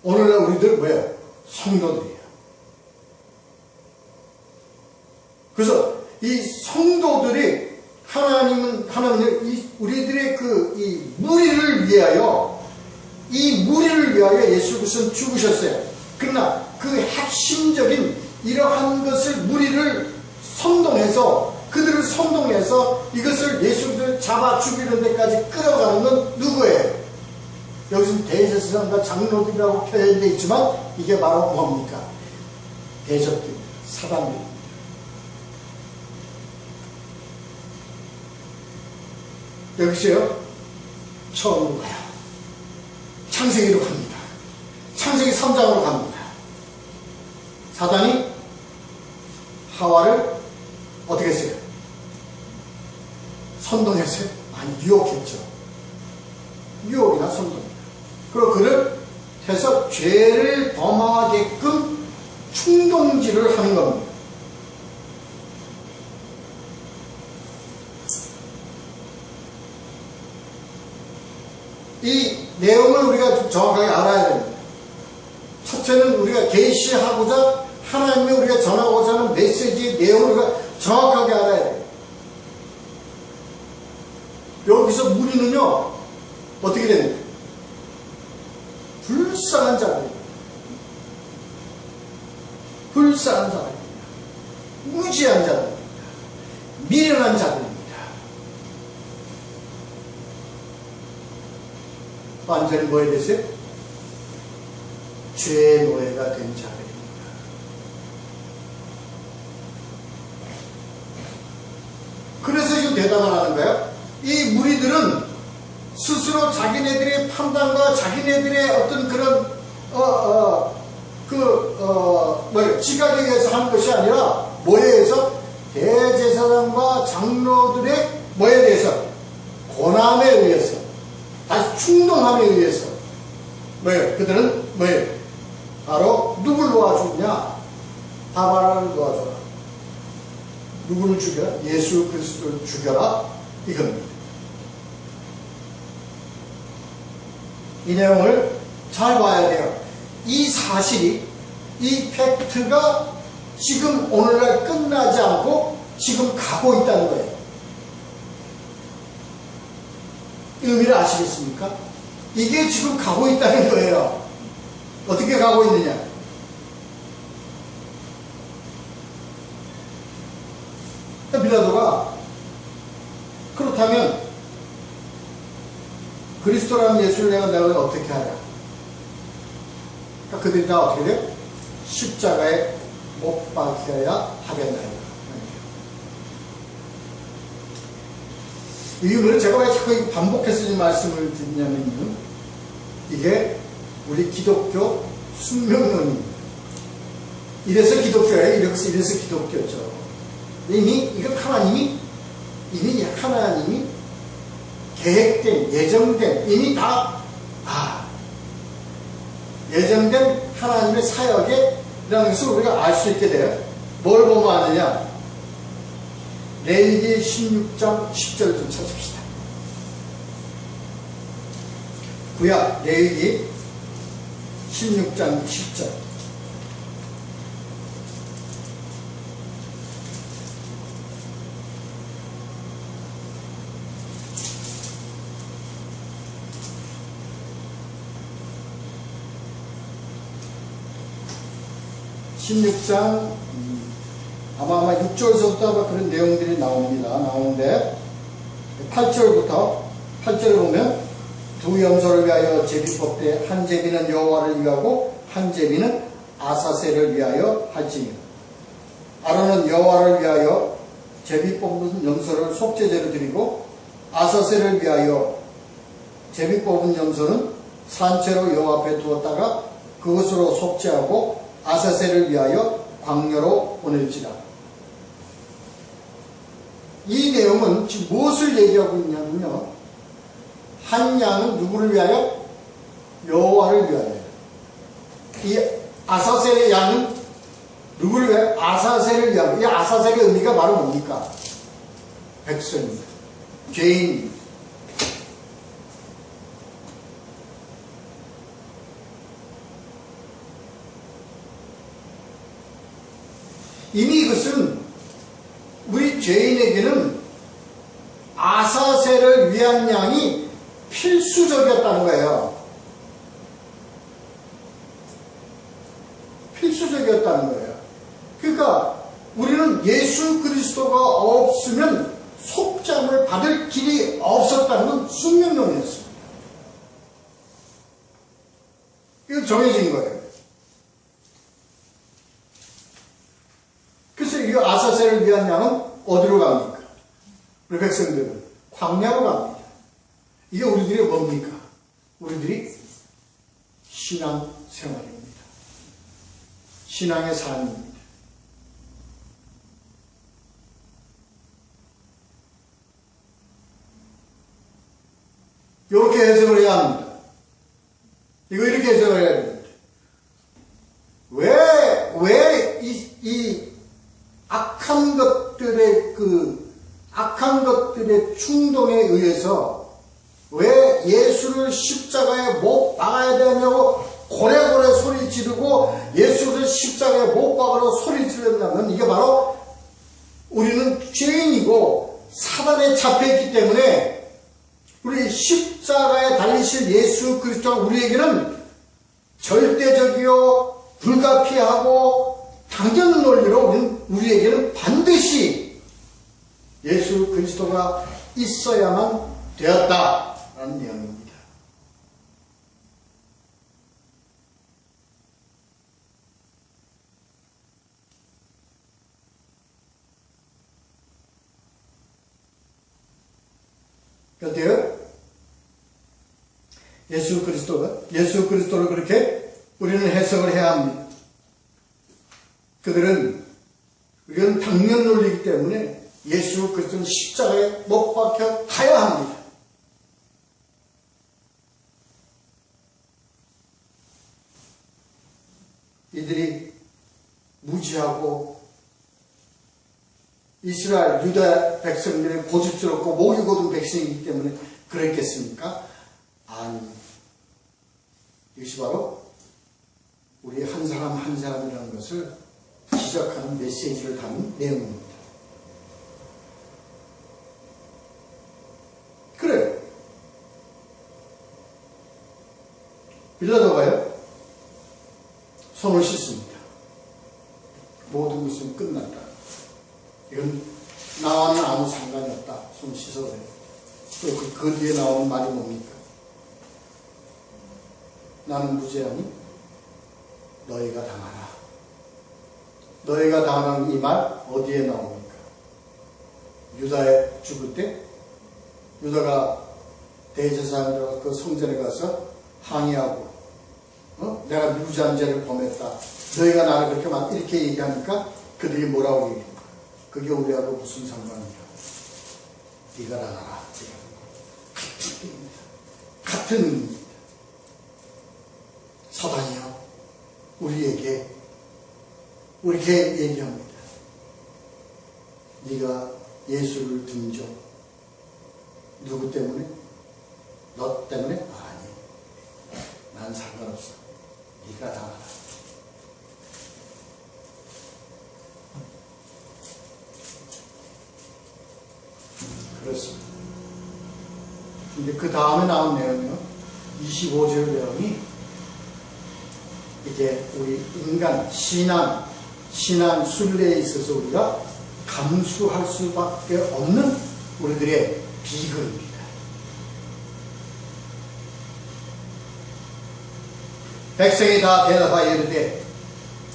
우리들 뭐예요? 성도들이에요. 그래서 이 성도들이 하나님은 우리들의 이 무리를 위하여 예수 그리스도는 죽으셨어요. 그러나 그 핵심적인 이러한 것을 무리를 그들을 선동해서 이것을 예수를 잡아 죽이는 데까지 끌어가는 건 누구예요? 여기서는 대제사장과 장로들이라고 표현되어 있지만 이게 바로 뭡니까? 대적들, 사단들. 여기서요, 처음으로 가요. 창세기로 갑니다. 창세기 3장으로 갑니다. 사단이 하와를 어떻게 했어요? 선동했어요? 아니, 유혹했죠. 유혹이나 선동. 그리고 그를 해서 죄를 범하게끔 충동질을 하는 겁니다. 이 내용을 우리가 정확하게 알아야 됩니다. 첫째는 우리가 계시하고자 하나님이 우리가 전하고자 하는 메시지의 내용을 우리가 정확하게 알아야 돼요. 여기서 무리는요, 어떻게 됩니까? 불쌍한 자들입니다. 불쌍한 자들입니다. 무지한 자들입니다. 미련한 자들입니다. 완전히 뭐에 대해서요? 죄의 노예가 된 자들입니다. 그래서 이거 대단하다는 거예요. 이 무리들은 스스로 자기네들의 판단과 자기네들의 어떤 그런 지각에 의해서 하는 것이 아니라 뭐에 의해서? 대제사장과 장로들의 뭐에 대해서? 고난에 의해서, 다시 충동함에 의해서. 뭐예요? 그들은 뭐예요? 바로 누굴 놓아주냐? 바바라를 놓아줘라. 누구를 죽여라? 예수 그리스도를 죽여라. 이겁니다. 이 내용을 잘 봐야 돼요. 이 사실이, 이 팩트가 지금 오늘날 끝나지 않고 지금 가고 있다는 거예요. 의미를 아시겠습니까? 이게 지금 가고 있다는 거예요. 어떻게 가고 있느냐? 빌라도가 그렇다면 그리스도라는 예수를 내가 어떻게 하냐? 그러니까 그들이 다 어떻게 돼요? 십자가에 못 박혀야 하겠나요? 이유는 제가 왜 자꾸 반복해서 이 말씀을 드리냐면요, 이게 우리 기독교 숙명론입니다. 이래서 기독교예요. 이래서 기독교죠. 이미 이거 하나님이 계획된, 예정된, 이미 다 예정된 하나님의 사역에 이라는 것을 우리가 알 수 있게 돼요. 뭘 보면 아느냐? 레위기 16장 10절 좀 찾읍시다. 구약 레위기 16장 10절. 아마 6절에서부터 아마 그런 내용들이 나오는데 8절에 보면 두 염소를 위하여 제비뽑되 한 제비는 여호와를 위하고 한 제비는 아사셀을 위하여 할지니 아론은 여호와를 위하여 제비 뽑은 염소를 속죄제로 드리고 아사셀을 위하여 제비 뽑은 염소는 산채로 여호와 앞에 두었다가 그것으로 속죄하고 아사셀을 위하여 광야로 보낼지라. 이 내용은 지금 무엇을 얘기하고 있냐면요, 한 양은 누구를 위하여? 여호와를 위하여. 이 아사셀의 양은 누구를 위하여? 아사셀을 위하여. 이 아사셀의 의미가 바로 뭡니까? 백성입니다. 죄인입니다. 이미 이것은 우리 죄인에게는 아사셀을 위한 양이 필수적이었다는 거예요. 필수적이었다는 거예요. 그러니까 우리는 예수 그리스도가 없으면 속죄함을 받을 길이 없었다는 건 숙명론이었습니다. 이거 정해진 거예요. 그래서 이 아사셀을 위한 양은 어디로 갑니까? 우리 백성들은 광야로 갑니다. 이게 우리들이 뭡니까? 우리들이 신앙생활입니다. 신앙의 삶입니다. 이렇게 해석을 해야 합니다. 이거 이렇게 해석을 해야 됩니다. 왜 이 악한 것들의 충동에 의해서 왜 예수를 십자가에 못 박아야 되냐고 고래고래 소리 지르고 예수를 십자가에 못 박으라고 소리 지르냐면 이게 바로 우리는 죄인이고 사단에 잡혀있기 때문에 우리 십자가에 달리실 예수 그리스도가 우리에게는 절대적이요 불가피하고 당연 논리로 우리에게는 반드시 예수 그리스도가 있어야만 되었다라는 내용입니다. 어때요? 예수 그리스도를 그렇게 우리는 해석을 해야 합니다. 이건 당연 논리이기 때문에 예수 그리스도는 십자가에 못 박혀 가야 합니다. 이들이 무지하고 이스라엘 유다 백성들의 고집스럽고 목이 곧은 백성이기 때문에 그랬겠습니까? 아니, 이것이 바로 우리 한 사람 한 사람이라는 것을 지적하는 메시지를 담은 내용입니다. 그래요. 빌라도가요, 손을 씻습니다. 모든 것은 끝났다. 이건 나와는 아무 상관이 없다. 손 씻어도 돼요. 또 그 뒤에 나오는 말이 뭡니까? 나는 무죄하니 너희가 당하라. 너희가 당하는 이 말 어디에 나옵니까? 유다에 죽을 때 유다가 대제사장과 그 성전에 가서 항의하고 내가 무죄한 죄를 범했다. 너희가 나를 그렇게 이렇게 얘기하니까 그들이 뭐라고 얘기합니까? 그게 우리하고 무슨 상관이냐? 네가 당하라. 같은 의미입니다. 사단이요 우리에게 이렇게 얘기합니다. 네가 예수를 등져. 누구 때문에? 너 때문에? 아니, 난 상관없어. 네가 당하라. 그렇습니다. 근데 그 다음에 나온 내용이요 25절 내용이 이제 우리 인간 신앙 순례에 있어서 우리가 감수할 수밖에 없는 우리들의 비극입니다. 백성이 다 대답하여 이르되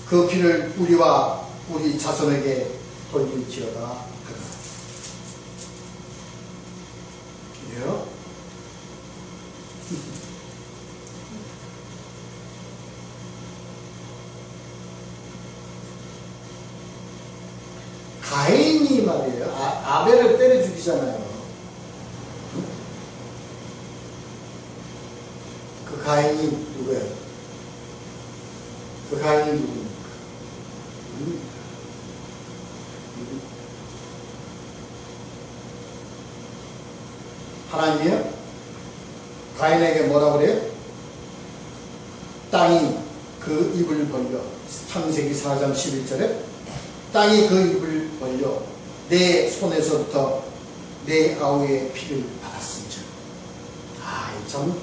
그 피를 우리와 우리 자손에게 돌릴지어다 하더라. 그래요? 가인이 말이에요. 아벨을 때려 죽이잖아요. 그 가인이 누구예요? 그 가인이 누굽니까? 하나님이요? 가인에게 뭐라고 그래요? 땅이 그 입을 벌려 창세기 4장 11절에 땅이 그 입을 벌려 내 손에서부터 내 아우의 피를 받았은즉. 참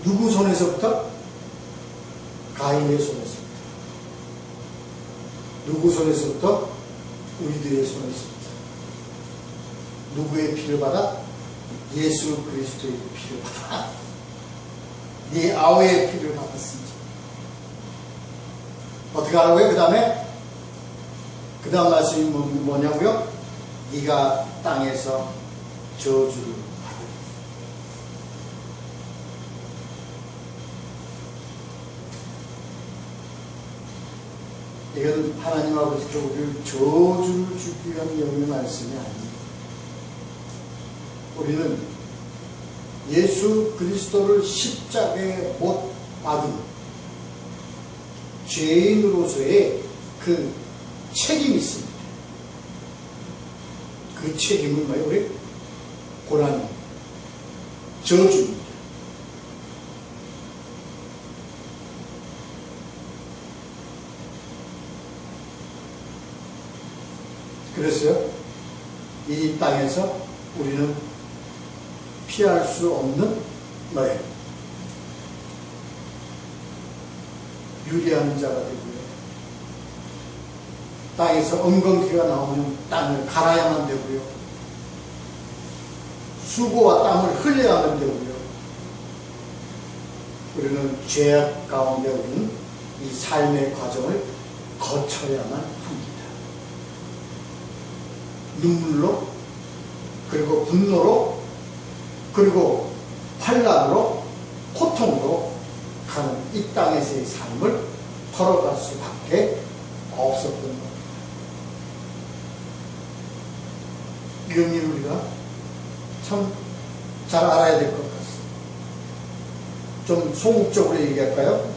누구 손에서부터? 가인의 손에서부터. 누구 손에서부터? 우리들의 손에서부터. 누구의 피를 받아? 예수 그리스도의 피를 받아. 네 아우의 피를 받았습니다. 어떻게 하라고요? 그 다음 말씀이 뭐냐고요? 네가 땅에서 저주를 받으라. 이건 하나님 아버지께 우리를 저주를 주기 위한 영의 말씀이 아닙니다. 우리는 예수 그리스도를 십자가에 못 박은 죄인으로서의 그 책임이 있습니다. 그 책임은 뭐예요? 우리 고난입니다. 저주입니다. 그래서요, 이 땅에서 우리는 피할 수 없는 뭐예요? 유리한 자가 되고요. 땅에서 엉겅퀴가 나오면 땅을 갈아야만 되고요. 수고와 땀을 흘려야만 되고요. 우리는 죄악 가운데 우리는 이 삶의 과정을 거쳐야만 합니다. 눈물로, 그리고 분노로, 그리고 환난으로, 고통으로 가는 이 땅에서의 삶을 걸어갈 수밖에 없었던 겁니다. 이런 일 우리가 참 잘 알아야 될 것 같습니다. 좀 소극적으로 얘기할까요?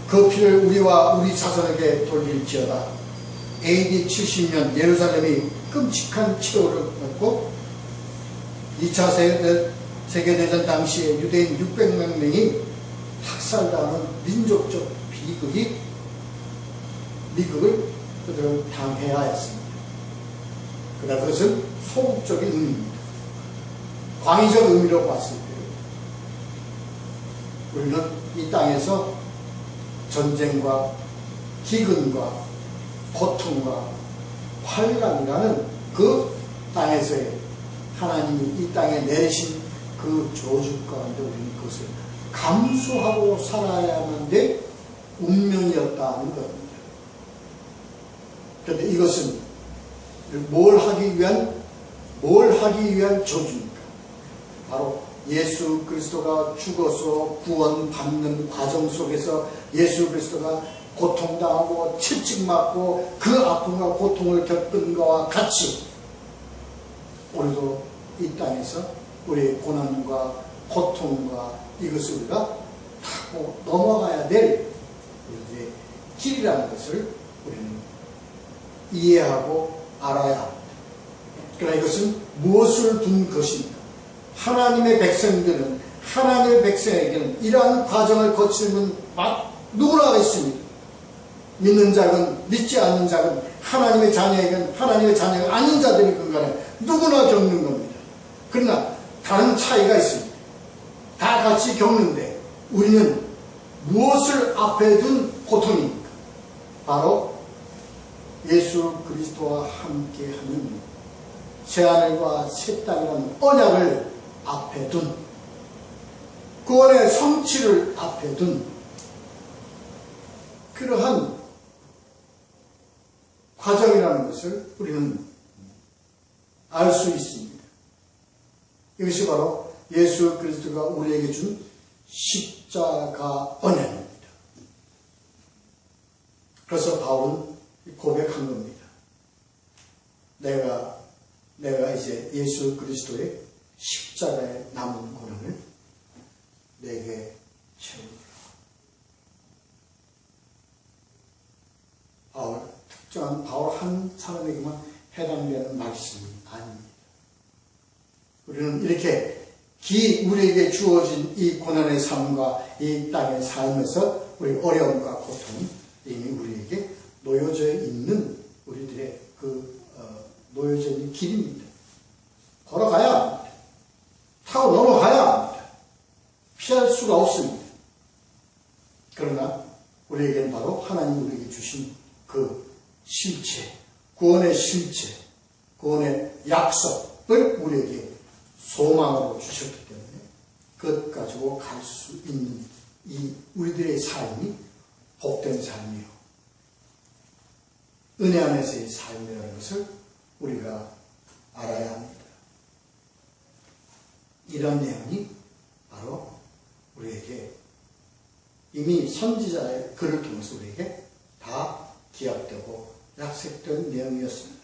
그 피를 우리와 우리 자손에게 돌릴지어다. AD 70년 예루살렘이 끔찍한 치료를 받고 2차 세계대전 당시에 유대인 600만 명이 학살당하는 민족적 비극을 그들은 당해야 했습니다. 그러나 그것은 소극적인 의미입니다. 광의적 의미로 봤을 때 우리는 이 땅에서 전쟁과 기근과 고통과 환란이라는 그 땅에서의 하나님이 이 땅에 내리신 그 저주 가운데 우리는 그것을 감수하고 살아야만 될 운명이었다는 겁니다. 그런데 이것은 뭘 하기 위한 저주입니까? 바로 예수 그리스도가 죽어서 구원받는 과정 속에서 예수 그리스도가 고통당하고 채찍맞고 그 아픔과 고통을 겪은 것과 같이 우리도 이 땅에서 우리의 고난과 고통과 이것을 우리가 타고 넘어가야 될 우리의 길이라는 것을 우리는 이해하고 알아야 합니다. 그러나 이것은 무엇을 둔 것입니까? 하나님의 백성에게는 이러한 과정을 거치는 누구나 있습니다. 믿는 자건 믿지 않는 자건 하나님의 자녀에게는 하나님의 자녀가 아닌 자들이건 간에 누구나 겪는 겁니다. 그러나 다른 차이가 있습니다. 다 같이 겪는데 우리는 무엇을 앞에 둔 고통입니까? 바로 예수 그리스도와 함께하는 새하늘과 새 땅이라는 언약을 앞에 둔 구원의 성취를 앞에 둔 그러한 과정이라는 것을 우리는 알 수 있습니다. 이것이 바로 예수 그리스도가 우리에게 준 십자가 언약입니다. 그래서 바울은 고백한 겁니다. 내가 이제 예수 그리스도의 십자가에 남은 고난을 내게 채우라. 특정한 바울 한 사람에게만 해당되는 말씀이 아닙니다. 우리는 이렇게 우리에게 주어진 이 고난의 삶과 이 땅의 삶에서 우리 어려움과 고통은 이미 우리에게 놓여져 있는 우리들의 놓여져 있는 길입니다. 걸어가야 합니다. 타고 넘어가야 합니다. 피할 수가 없습니다. 그러나 우리에게는 바로 하나님 우리에게 주신 그 실체, 구원의 실체, 구원의 약속을 우리에게 소망으로 주셨기 때문에 그것 가지고 갈 수 있는 이 우리들의 삶이 복된 삶이요, 은혜 안에서의 삶이라는 것을 우리가 알아야 합니다. 이런 내용이 바로 우리에게 이미 선지자의 글을 통해서 우리에게 다 기억되고 약속된 내용이었습니다.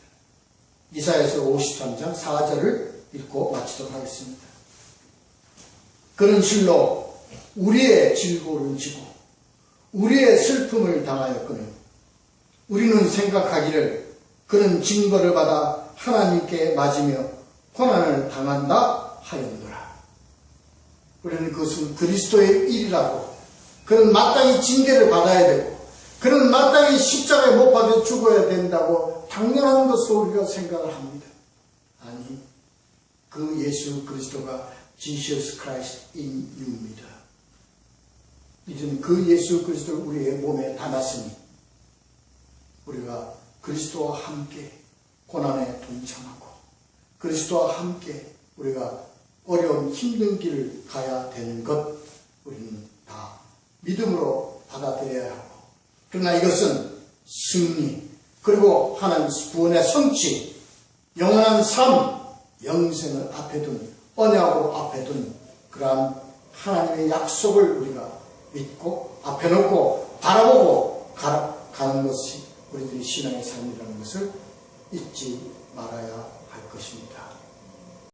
이사야서 53장 4절을 읽고 마치도록 하겠습니다. 그는 실로 우리의 질고를 지고 우리의 슬픔을 당하였거늘 우리는 생각하기를 그는 징벌을 받아 하나님께 맞으며 고난을 당한다 하였노라. 우리는 그것은 그리스도의 일이라고, 그는 마땅히 징계를 받아야 되고 그는 마땅히 십자가에 못 박혀 죽어야 된다고 당연한 것으로 우리가 생각을 합니다. 아니, 그 예수 그리스도가 Jesus Christ in you입니다. 이제는 그 예수 그리스도를 우리의 몸에 담았으니 우리가 그리스도와 함께 고난에 동참하고 그리스도와 함께 우리가 어려운 힘든 길을 가야 되는 것 우리는 다 믿음으로 받아들여야 하고, 그러나 이것은 승리, 그리고 하나님 구원의 성취, 영원한 삶, 영생을 앞에 둔, 언약으로 앞에 둔 그러한 하나님의 약속을 우리가 믿고 앞에 놓고 바라보고 가는 것이 우리들의 신앙의 삶이라는 것을 잊지 말아야 할 것입니다.